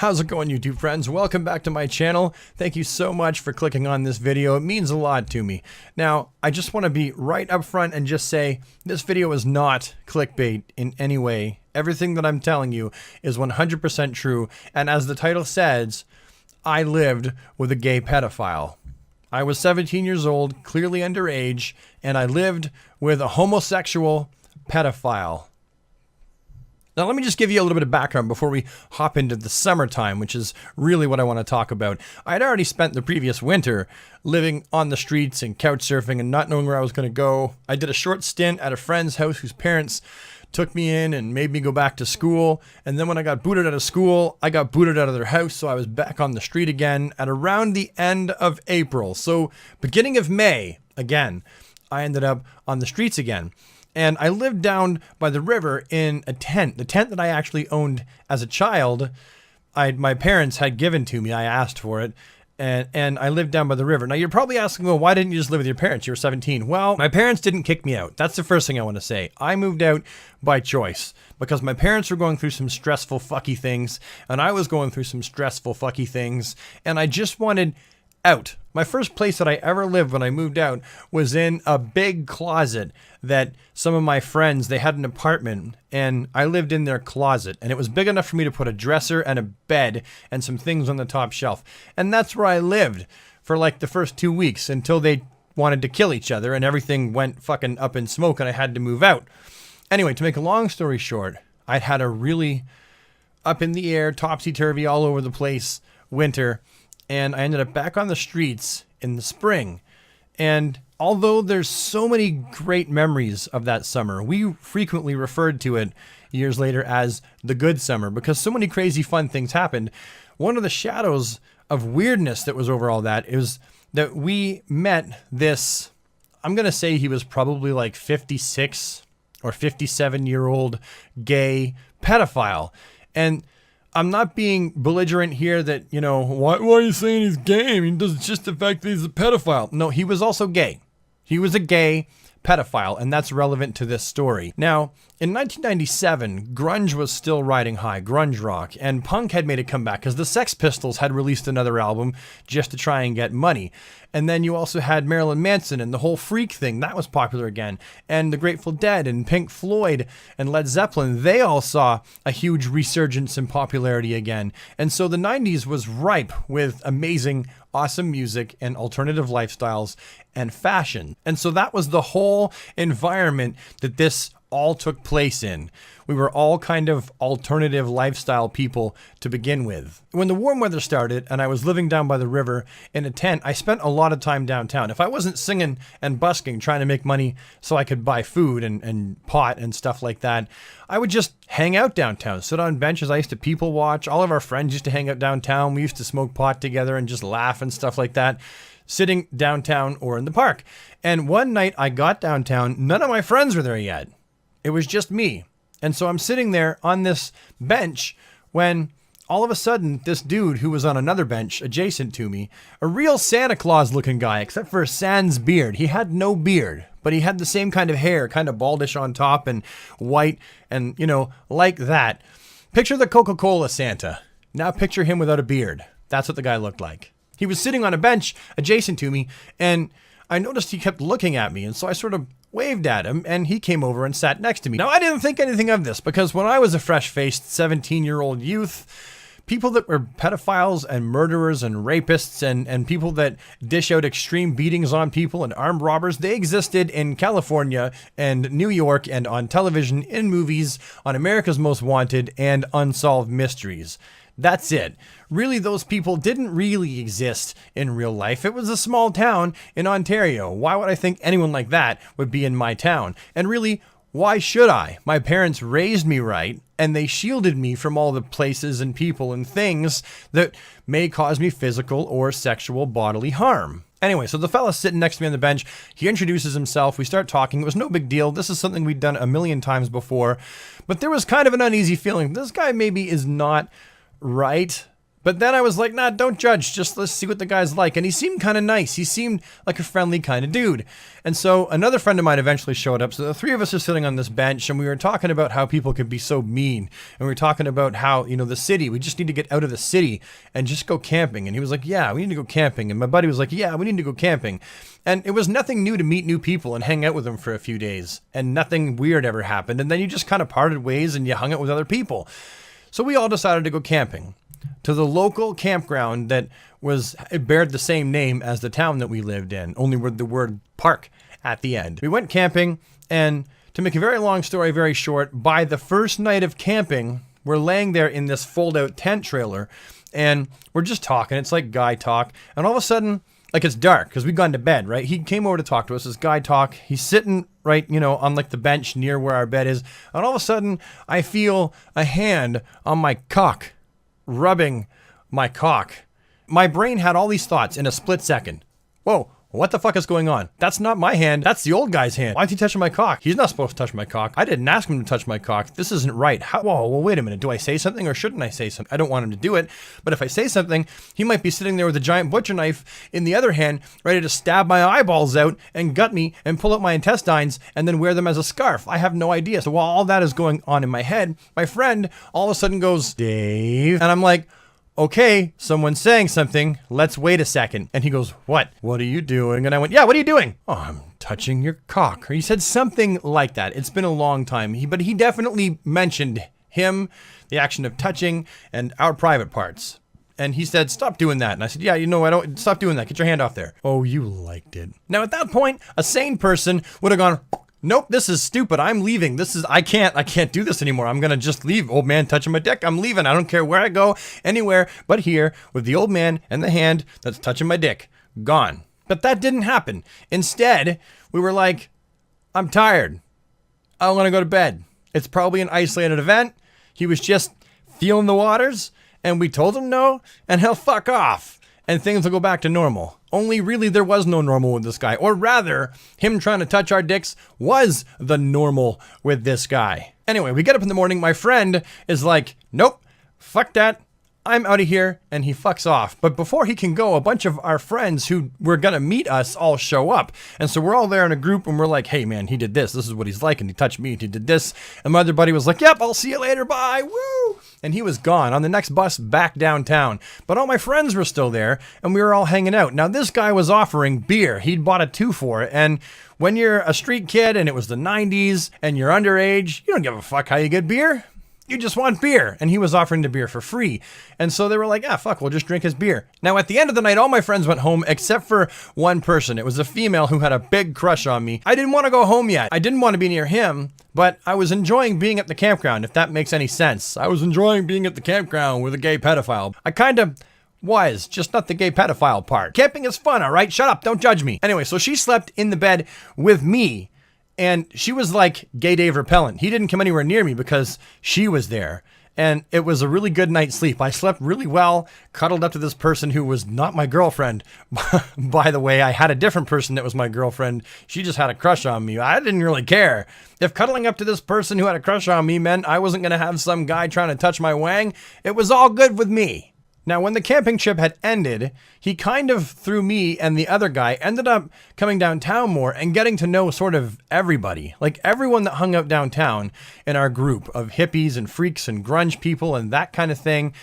How's it going, YouTube friends? Welcome back to my channel. Thank you so much for clicking on this video. It means a lot to me. Now, I just want to be right up front and just say this video is not clickbait in any way. Everything that I'm telling you is 100% true. And as the title says, I lived with a gay pedophile. I was 17 years old, clearly underage, and I lived with a homosexual pedophile. Now, let me just give you a little bit of background before we hop into the summertime, which is really what I want to talk about. I had already spent the previous winter living on the streets and couch surfing and not knowing where I was going to go. I did a short stint at a friend's house whose parents took me in and made me go back to school. And then when I got booted out of school, I got booted out of their house, so I was back on the street again at around the end of April. So beginning of May, again, I ended up on the streets again. And I lived down by the river in a tent. The tent that I actually owned as a child, my parents had given to me. I asked for it. And I lived down by the river. Now, you're probably asking, well, why didn't you just live with your parents? You were 17. Well, my parents didn't kick me out. That's the first thing I want to say. I moved out by choice because my parents were going through some stressful, fucky things. And I was going through some stressful, fucky things. And I just wanted out. My first place that I ever lived when I moved out was in a big closet that some of my friends, they had an apartment and I lived in their closet, and it was big enough for me to put a dresser and a bed and some things on the top shelf. And that's where I lived for like the first 2 weeks until they wanted to kill each other and everything went fucking up in smoke and I had to move out. Anyway, to make a long story short, I'd had a really up in the air, topsy-turvy, all over the place winter. And I ended up back on the streets in the spring. And although there's so many great memories of that summer, we frequently referred to it years later as the good summer because so many crazy fun things happened. One of the shadows of weirdness that was over all that is that we met this, I'm going to say he was probably like 56 or 57-year-old gay pedophile. And I'm not being belligerent here that, you know, why are you saying he's gay? I mean, it's just the fact that he's a pedophile. No, he was also gay. He was a gay pedophile, and that's relevant to this story. Now, in 1997, grunge was still riding high, grunge rock, and punk had made a comeback because the Sex Pistols had released another album just to try and get money. And then you also had Marilyn Manson and the whole freak thing, that was popular again. And the Grateful Dead and Pink Floyd and Led Zeppelin, they all saw a huge resurgence in popularity again. And so the 90s was ripe with amazing, awesome music and alternative lifestyles and fashion. And so that was the whole environment that this all took place in. We were all kind of alternative lifestyle people to begin with. When the warm weather started and I was living down by the river in a tent, I spent a lot of time downtown. If I wasn't singing and busking, trying to make money so I could buy food and pot and stuff like that, I would just hang out downtown, sit on benches. I used to people watch. All of our friends used to hang out downtown. We used to smoke pot together and just laugh and stuff like that, sitting downtown or in the park. And one night I got downtown, none of my friends were there yet. It was just me. And so I'm sitting there on this bench when all of a sudden this dude who was on another bench adjacent to me, a real Santa Claus looking guy, except for a sans beard. He had no beard, but he had the same kind of hair, kind of baldish on top and white and, you know, like that. Picture the Coca-Cola Santa. Now picture him without a beard. That's what the guy looked like. He was sitting on a bench adjacent to me, and I noticed he kept looking at me, and so I sort of waved at him, and he came over and sat next to me. Now, I didn't think anything of this, because when I was a fresh-faced 17-year-old youth, people that were pedophiles and murderers and rapists and people that dish out extreme beatings on people and armed robbers, they existed in California and New York and on television, in movies, on America's Most Wanted, and Unsolved Mysteries. That's it. Really, those people didn't really exist in real life. It was a small town in Ontario. Why would I think anyone like that would be in my town? And really, why should I? My parents raised me right, and they shielded me from all the places and people and things that may cause me physical or sexual bodily harm. Anyway, so the fella sitting next to me on the bench, he introduces himself. We start talking. It was no big deal. This is something we'd done a million times before. But there was kind of an uneasy feeling. This guy maybe is not right But then I was like, nah, don't judge. Just let's see what the guy's like. And he seemed kind of nice. He seemed like a friendly kind of dude. And so another friend of mine eventually showed up. So the three of us are sitting on this bench and we were talking about how people could be so mean. And we were talking about how, you know, the city, we just need to get out of the city and just go camping. And he was like, yeah, we need to go camping. And my buddy was like, yeah, we need to go camping. And it was nothing new to meet new people and hang out with them for a few days. And nothing weird ever happened. And then you just kind of parted ways and you hung out with other people. So we all decided to go camping to the local campground that it bared the same name as the town that we lived in, only with the word park at the end. We went camping, and to make a very long story very short, by the first night of camping, we're laying there in this fold-out tent trailer, and we're just talking. It's like guy talk, and all of a sudden, like it's dark, because we'd gone to bed, right? He came over to talk to us, this guy talk. He's sitting right, you know, on like the bench near where our bed is, and all of a sudden, I feel a hand on my cock, rubbing my cock. My brain had all these thoughts in a split second. Whoa, what the fuck is going on? That's not my hand. That's the old guy's hand. Why is he touching my cock? He's not supposed to touch my cock. I didn't ask him to touch my cock. This isn't right. Whoa, well, wait a minute. Do I say something or shouldn't I say something? I don't want him to do it. But if I say something, he might be sitting there with a giant butcher knife in the other hand, ready to stab my eyeballs out and gut me and pull out my intestines and then wear them as a scarf. I have no idea. So while all that is going on in my head, my friend all of a sudden goes, Dave. And I'm like, okay, someone's saying something. Let's wait a second. And he goes, what? What are you doing? And I went, yeah, what are you doing? Oh, I'm touching your cock. Or he said something like that. It's been a long time. But he definitely mentioned him, the action of touching, and our private parts. And he said, stop doing that. And I said, yeah, you know, I don't, stop doing that. Get your hand off there. Oh, you liked it. Now, at that point, a sane person would have gone, nope, this is stupid. I'm leaving. I can't do this anymore. I'm going to just leave. Old man touching my dick. I'm leaving. I don't care where I go, anywhere but here with the old man and the hand that's touching my dick. Gone. But that didn't happen. Instead, we were like, I'm tired. I want to go to bed. It's probably an isolated event. He was just feeling the waters and we told him no and he'll fuck off and things will go back to normal. Only really there was no normal with this guy. Or rather, him trying to touch our dicks was the normal with this guy. Anyway, we get up in the morning. My friend is like, nope, fuck that. I'm out of here. And he fucks off. But before he can go, a bunch of our friends who were going to meet us all show up. And so we're all there in a group and we're like, hey man, he did this. This is what he's like. And he touched me and he did this. And my other buddy was like, yep, I'll see you later. Bye. Woo. And he was gone on the next bus back downtown. But all my friends were still there and we were all hanging out. Now this guy was offering beer. He'd bought a 2-for. And when you're a street kid and it was the 90s and you're underage, you don't give a fuck how you get beer. You just want beer. And he was offering the beer for free. And so they were like, ah, fuck, we'll just drink his beer. Now, at the end of the night, all my friends went home except for one person. It was a female who had a big crush on me. I didn't want to go home yet. I didn't want to be near him, but I was enjoying being at the campground, if that makes any sense. I was enjoying being at the campground with a gay pedophile. I kind of was, just not the gay pedophile part. Camping is fun, all right? Shut up, don't judge me. Anyway, so she slept in the bed with me. And she was like Gay Dave repellent. He didn't come anywhere near me because she was there. And it was a really good night's sleep. I slept really well, cuddled up to this person who was not my girlfriend. By the way, I had a different person that was my girlfriend. She just had a crush on me. I didn't really care. If cuddling up to this person who had a crush on me meant I wasn't going to have some guy trying to touch my wang, it was all good with me. Now, when the camping trip had ended, he kind of, through me and the other guy, ended up coming downtown more and getting to know sort of everybody. Like everyone that hung out downtown in our group of hippies and freaks and grunge people and that kind of thing,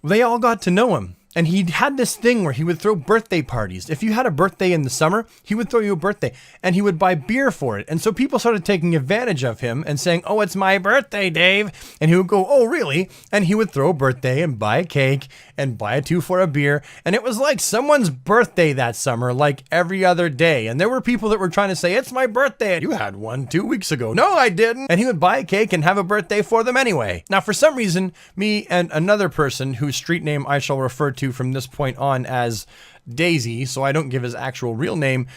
they all got to know him. And he had this thing where he would throw birthday parties. If you had a birthday in the summer, he would throw you a birthday and he would buy beer for it. And so people started taking advantage of him and saying, oh, it's my birthday, Dave. And he would go, oh, really? And he would throw a birthday and buy a cake and buy a 2-for a beer. And it was like someone's birthday that summer, like every other day. And there were people that were trying to say, it's my birthday. You had one 2 weeks ago. No, I didn't. And he would buy a cake and have a birthday for them anyway. Now, for some reason, me and another person whose street name I shall refer to from this point on as Daisy, so I don't give his actual real name,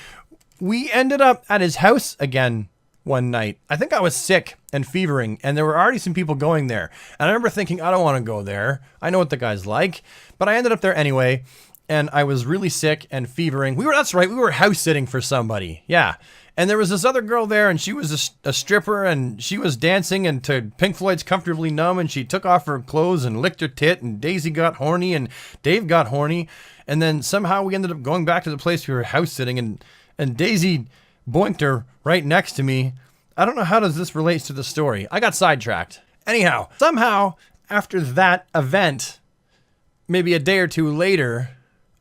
we ended up at his house again one night. I think I was sick and fevering, and there were already some people going there. And I remember thinking, I don't want to go there. I know what the guy's like. But I ended up there anyway, and I was really sick and fevering. That's right, we were house sitting for somebody. Yeah. And there was this other girl there, and she was a stripper, and she was dancing and to Pink Floyd's Comfortably Numb, and she took off her clothes and licked her tit, and Daisy got horny, and Dave got horny, and then somehow we ended up going back to the place we were house sitting, and Daisy boinked her right next to me. I don't know how does this relate to the story. I got sidetracked. Anyhow, somehow, after that event, maybe a day or two later,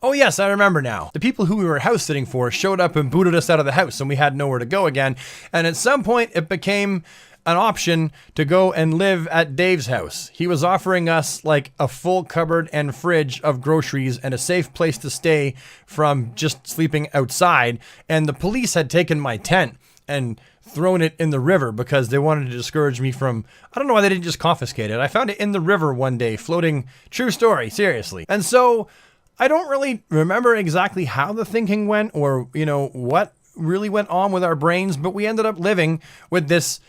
oh yes, I remember now. The people who we were house sitting for showed up and booted us out of the house, and we had nowhere to go again. And at some point, it became an option to go and live at Dave's house. He was offering us like a full cupboard and fridge of groceries and a safe place to stay from just sleeping outside. And the police had taken my tent and thrown it in the river because they wanted to discourage me from, I don't know why they didn't just confiscate it. I found it in the river one day, floating, true story, seriously. And so I don't really remember exactly how the thinking went or, you know, what really went on with our brains, but we ended up living with this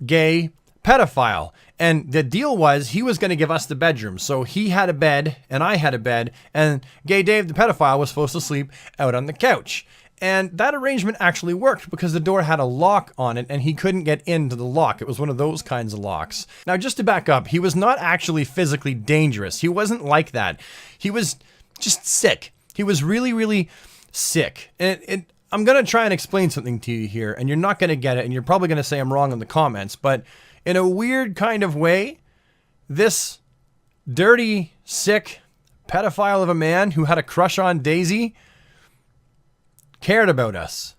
gay pedophile. And the deal was he was going to give us the bedroom. So he had a bed and I had a bed, and Gay Dave, the pedophile, was supposed to sleep out on the couch. And that arrangement actually worked because the door had a lock on it and he couldn't get into the lock. It was one of those kinds of locks. Now, just to back up, he was not actually physically dangerous. He wasn't like that. He was just sick. He was really, really sick. And I'm going to try and explain something to you here, and you're not going to get it, and you're probably going to say I'm wrong in the comments, but in a weird kind of way, this dirty, sick pedophile of a man who had a crush on Daisy cared about us.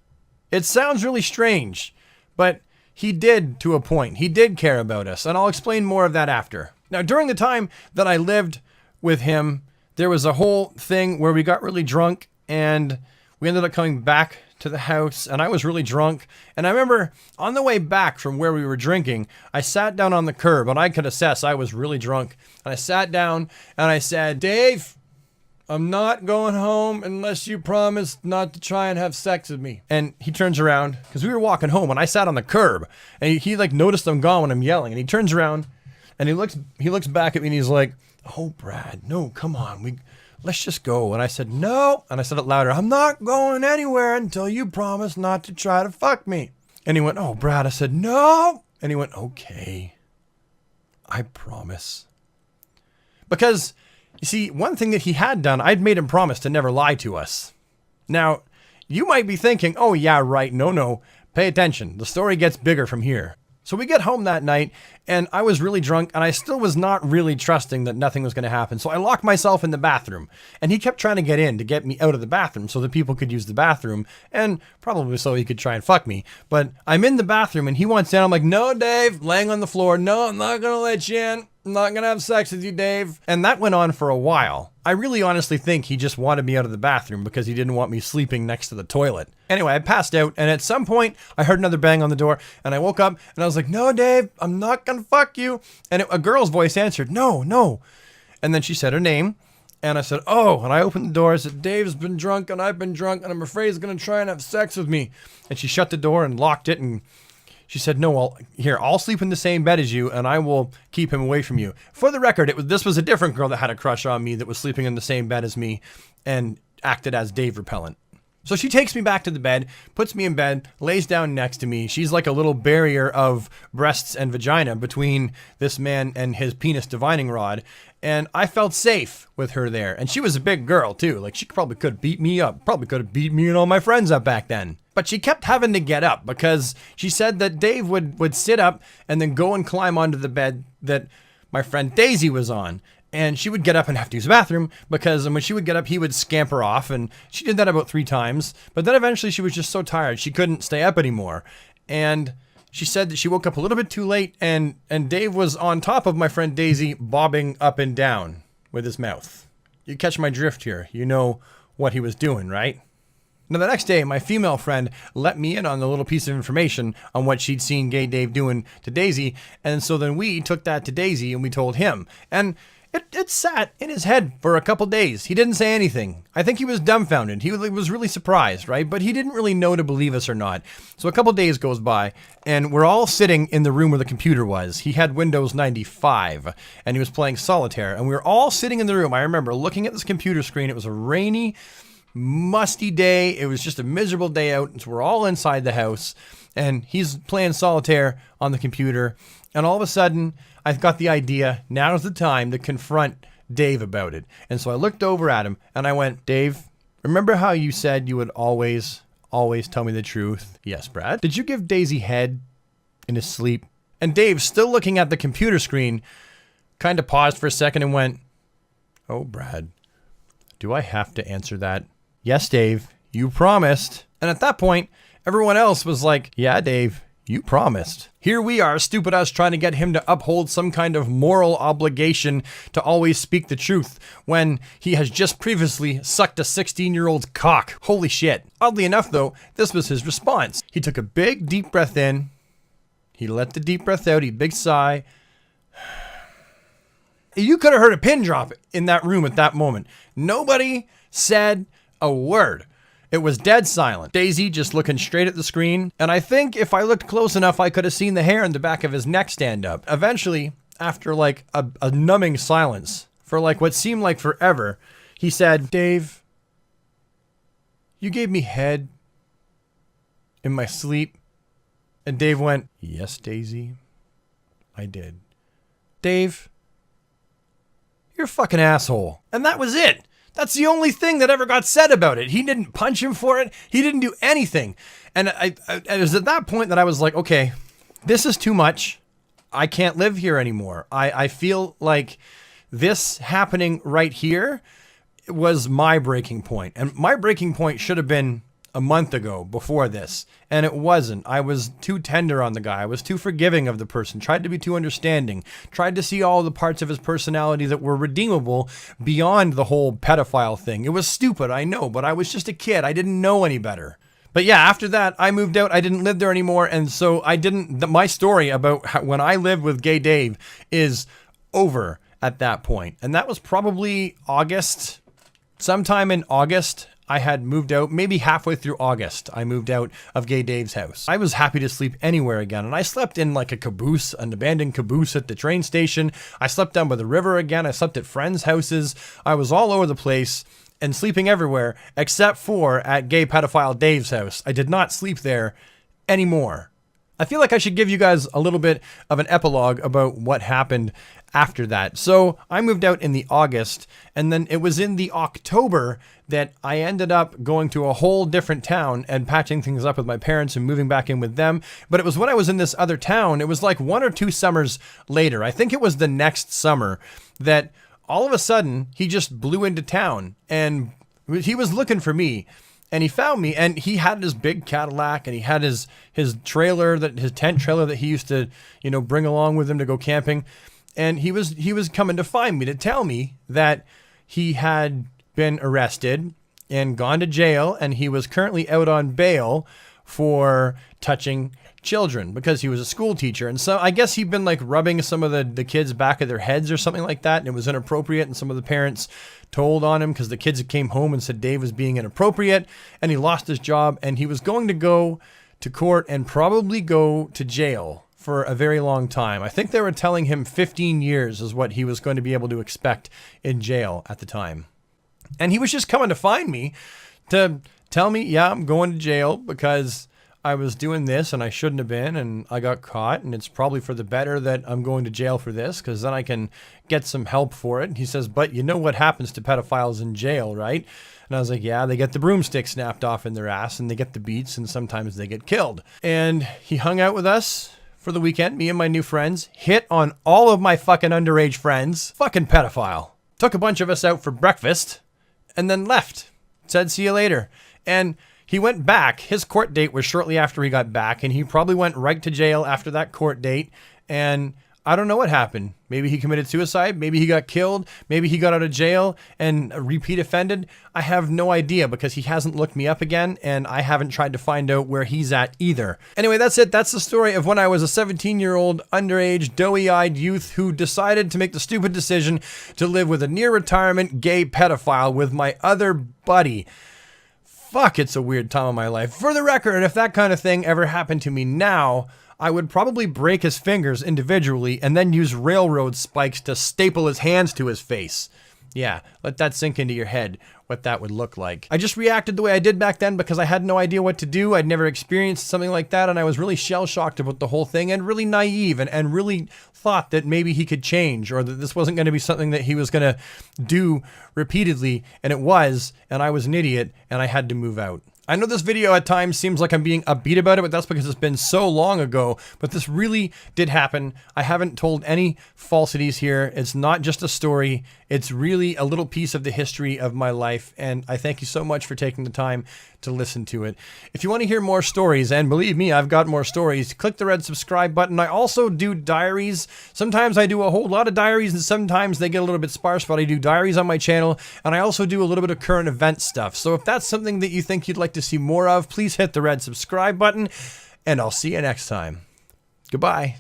It sounds really strange, but he did to a point. He did care about us, and I'll explain more of that after. Now, during the time that I lived with him, there was a whole thing where we got really drunk and we ended up coming back to the house, and I was really drunk. And I remember on the way back from where we were drinking, I sat down on the curb, and I could assess I was really drunk. And I sat down and I said, "Dave, I'm not going home unless you promise not to try and have sex with me." And he turns around, because we were walking home and I sat on the curb, and he like noticed I'm gone when I'm yelling, and he turns around and he looks back at me and he's like, "Oh, Brad, no, come on, let's just go." And I said, "No," and I said it louder, "I'm not going anywhere until you promise not to try to fuck me." And he went, "Oh, Brad." I said, "No." And he went, "Okay, I promise." Because, you see, one thing that he had done, I'd made him promise to never lie to us. Now, you might be thinking, "Oh, yeah, right, no, pay attention. The story gets bigger from here." So we get home that night, and I was really drunk, and I still was not really trusting that nothing was going to happen. So I locked myself in the bathroom, and he kept trying to get in to get me out of the bathroom so that people could use the bathroom, and probably so he could try and fuck me. But I'm in the bathroom, and he wants in. I'm like, "No, Dave," laying on the floor. "No, I'm not going to let you in. I'm not going to have sex with you, Dave." And that went on for a while. I really honestly think he just wanted me out of the bathroom because he didn't want me sleeping next to the toilet. Anyway, I passed out, and at some point, I heard another bang on the door, and I woke up, and I was like, "No, Dave, I'm not going to fuck you." And a girl's voice answered, "No." And then she said her name, and I said, "Oh," and I opened the door. I said, "Dave's been drunk, and I've been drunk, and I'm afraid he's going to try and have sex with me." And she shut the door and locked it, and she said, "No, I'll sleep in the same bed as you, and I will keep him away from you." For the record, this was a different girl that had a crush on me that was sleeping in the same bed as me and acted as Dave repellent. So she takes me back to the bed, puts me in bed, lays down next to me. She's like a little barrier of breasts and vagina between this man and his penis divining rod. And I felt safe with her there. And she was a big girl too. Like, she probably could have beat me up. Probably could have beat me and all my friends up back then. But she kept having to get up because she said that Dave would sit up and then go and climb onto the bed that my friend Daisy was on. And she would get up and have to use the bathroom because when she would get up, he would scamper off. And she did that about 3 times. But then eventually she was just so tired, she couldn't stay up anymore. And she said that she woke up a little bit too late, and Dave was on top of my friend Daisy, bobbing up and down with his mouth. You catch my drift here. You know what he was doing, right? Now, the next day, my female friend let me in on a little piece of information on what she'd seen Gay Dave doing to Daisy. And so then we took that to Daisy and we told him. And it sat in his head for a couple days. He didn't say anything. I think he was dumbfounded. He was really surprised, right? But he didn't really know to believe us or not. So a couple days goes by, and we're all sitting in the room where the computer was. He had Windows 95, and he was playing solitaire. And we were all sitting in the room. I remember looking at this computer screen. It was a rainy musty day. It was just a miserable day out. So we're all inside the house and he's playing solitaire on the computer. And all of a sudden I've got the idea, now's the time to confront Dave about it. And so I looked over at him and I went, Dave, remember how you said you would always tell me the truth? Yes, Brad. Did you give Daisy head in his sleep? And Dave, still looking at the computer screen, kind of paused for a second and went, oh, Brad, do I have to answer that? Yes, Dave, you promised. And at that point, everyone else was like, yeah, Dave, you promised. Here we are, stupid us, trying to get him to uphold some kind of moral obligation to always speak the truth when he has just previously sucked a 16-year-old's cock. Holy shit. Oddly enough, though, this was his response. He took a big, deep breath in. He let the deep breath out. He big sigh. You could have heard a pin drop in that room at that moment. Nobody said a word. It was dead silent. Daisy just looking straight at the screen. And I think if I looked close enough, I could have seen the hair in the back of his neck stand up. Eventually, after like a numbing silence for like what seemed like forever, he said, Dave, you gave me head in my sleep. And Dave went, yes, Daisy, I did. Dave, you're a fucking asshole. And that was it. That's the only thing that ever got said about it. He didn't punch him for it. He didn't do anything. And it was at that point that I was like, okay, this is too much. I can't live here anymore. I feel like this happening right here was my breaking point. And my breaking point should have been a month ago before this. And it wasn't. I was too tender on the guy. I was too forgiving of the person. Tried to be too understanding. Tried to see all the parts of his personality that were redeemable beyond the whole pedophile thing. It was stupid, I know, but I was just a kid. I didn't know any better. But yeah, after that, I moved out. I didn't live there anymore. And so my story about when I lived with Gay Dave is over at that point. And that was probably August. Sometime in August, I had moved out, maybe halfway through August, I moved out of Gay Dave's house. I was happy to sleep anywhere again, and I slept in like a caboose, an abandoned caboose at the train station. I slept down by the river again. I slept at friends' houses. I was all over the place and sleeping everywhere except for at Gay Pedophile Dave's house. I did not sleep there anymore. I feel like I should give you guys a little bit of an epilogue about what happened after that. So I moved out in the August, and then it was in the October that I ended up going to a whole different town and patching things up with my parents and moving back in with them. But it was when I was in this other town, it was like 1 or 2 summers later. I think it was the next summer that all of a sudden he just blew into town and he was looking for me. And he found me, and he had his big Cadillac, and he had his trailer, his tent trailer that he used to, bring along with him to go camping. And he was coming to find me to tell me that he had been arrested and gone to jail, and he was currently out on bail for touching children because he was a school teacher. And so I guess he'd been like rubbing some of the kids' back of their heads or something like that, and it was inappropriate, and some of the parents told on him because the kids came home and said Dave was being inappropriate, and he lost his job, and he was going to go to court and probably go to jail for a very long time. I think they were telling him 15 years is what he was going to be able to expect in jail at the time. And he was just coming to find me to tell me, yeah, I'm going to jail because I was doing this and I shouldn't have been, and I got caught, and it's probably for the better that I'm going to jail for this because then I can get some help for it. And he says, but you know what happens to pedophiles in jail, right? And I was like, yeah, they get the broomstick snapped off in their ass and they get the beats and sometimes they get killed. And he hung out with us for the weekend, me and my new friends, hit on all of my fucking underage friends. Fucking pedophile. Took a bunch of us out for breakfast and then left. Said, see you later. And he went back. His court date was shortly after he got back, and he probably went right to jail after that court date. And I don't know what happened. Maybe he committed suicide. Maybe he got killed. Maybe he got out of jail and repeat offended. I have no idea because he hasn't looked me up again, and I haven't tried to find out where he's at either. Anyway, that's it. That's the story of when I was a 17-year-old underage, doughy-eyed youth who decided to make the stupid decision to live with a near-retirement gay pedophile with my other buddy. Fuck, it's a weird time of my life. For the record, if that kind of thing ever happened to me now, I would probably break his fingers individually and then use railroad spikes to staple his hands to his face. Yeah, let that sink into your head, what that would look like. I just reacted the way I did back then because I had no idea what to do. I'd never experienced something like that, and I was really shell-shocked about the whole thing and really naive and really thought that maybe he could change or that this wasn't going to be something that he was going to do repeatedly, and it was, and I was an idiot, and I had to move out. I know this video at times seems like I'm being upbeat about it, but that's because it's been so long ago, but this really did happen. I haven't told any falsities here. It's not just a story. It's really a little piece of the history of my life, and I thank you so much for taking the time to listen to it. If you want to hear more stories, and believe me, I've got more stories, click the red subscribe button. I also do diaries. Sometimes I do a whole lot of diaries, and sometimes they get a little bit sparse, but I do diaries on my channel, and I also do a little bit of current event stuff. So if that's something that you think you'd like to see more of, please hit the red subscribe button, and I'll see you next time. Goodbye.